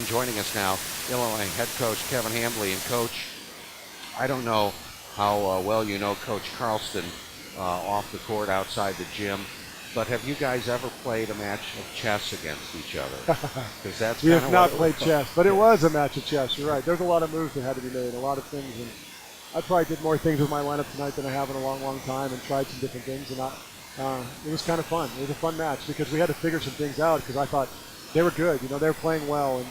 Joining us now, Illinois head coach Kevin Hambly. And Coach, I don't know how well you know Coach Carlston off the court outside the gym, but have you guys ever played a match of chess against each other? Because that's we have not what played chess, but it was a match of chess. You're right. There's a lot of moves that had to be made, a lot of things, and I probably did more things with my lineup tonight than I have in a long, long time, and tried some different things. And it was kind of fun. It was a fun match because we had to figure some things out because I thought they were good. You know, they were playing well, and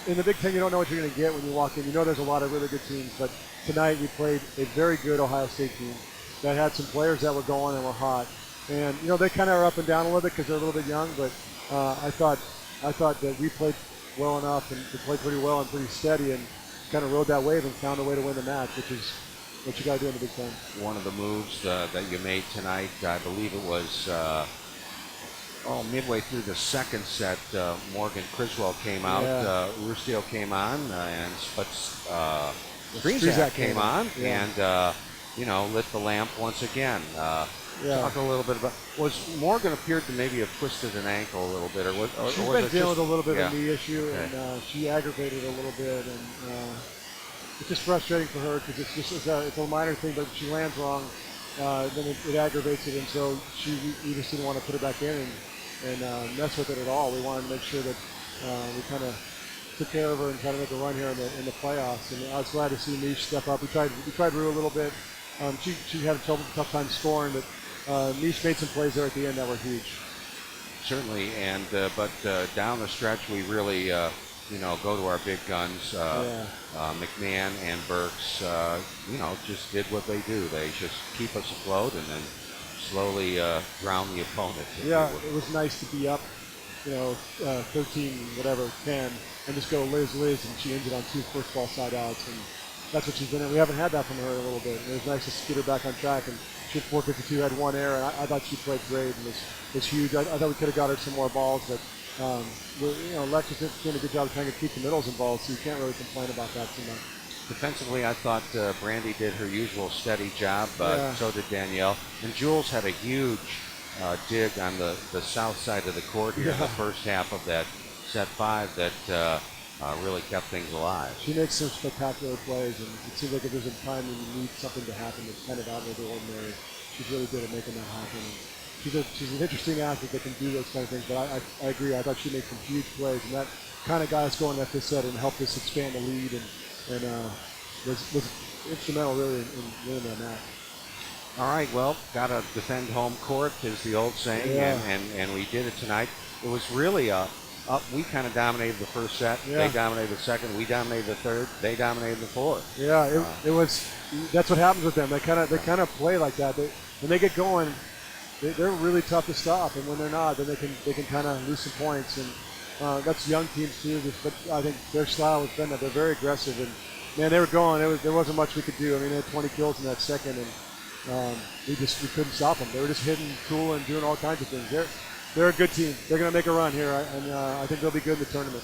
in the Big Ten, you don't know what you're going to get when you walk in. You know there's a lot of really good teams, but tonight we played a very good Ohio State team that had some players that were going and were hot. And, you know, they kind of are up and down a little bit because they're a little bit young, but I thought that we played well enough and we played pretty well and pretty steady and kind of rode that wave and found a way to win the match, which is what you got to do in the Big Ten. One of the moves that you made tonight, I believe it was midway through the second set, Morgan Criswell came out, Rustil came on, but Strizak came on, and lit the lamp once again. Talk a little bit about, was Morgan appeared to maybe have twisted an ankle a little bit, or she's been dealing with a little bit of a knee issue, and she aggravated a little bit, and it's just frustrating for her because it's a minor thing, but if she lands wrong, then it aggravates it, and so we just didn't want to put her back in and mess with it at all. We wanted to make sure that we kind of took care of her and try to make a run here in the playoffs. And I was glad to see Nish step up. We tried Rue a little bit. She had a tough time scoring, but Nish made some plays there at the end that were huge. Certainly, and but down the stretch we really go to our big guns. McMahon and Burks, just did what they do. They just keep us afloat and then slowly drown the opponent. Yeah, it was nice to be up, 13, 10, and just go Liz, and she ended on 2 first ball side outs, and that's what she's been in. We haven't had that from her in a little bit. It was nice to get her back on track, and she had 452, had 1 error, and I thought she played great and was huge. I thought we could have got her some more balls, but Lex is doing a good job of trying to keep the middles involved, so you can't really complain about that too much. Defensively, I thought Brandy did her usual steady job, but so did Danielle. And Jules had a huge dig on the south side of the court here in the first half of that set 5 that really kept things alive. She makes some spectacular plays, and it seems like if there's a time when you need something to happen that's kind of out of the ordinary, she's really good at making that happen. And she's an interesting athlete that can do those kind of things, but I agree. I thought she made some huge plays, and that kind of got us going at this set and helped us expand the lead and was instrumental really in winning that match. All right, well, got to defend home court is the old saying, and we did it tonight. It was really we kind of dominated the first set. They dominated the second. We dominated the third. They dominated the fourth. Yeah, it was. That's what happens with them. They kind of play like that. When they get going, they're really tough to stop, and when they're not, then they can kind of lose some points. And that's young teams too. But I think their style has been that they're very aggressive, and man, they were going. There wasn't much we could do. I mean, they had 20 kills in that second, and we couldn't stop them. They were just hitting cool and doing all kinds of things. They're a good team. They're going to make a run here, and I think they'll be good in the tournament.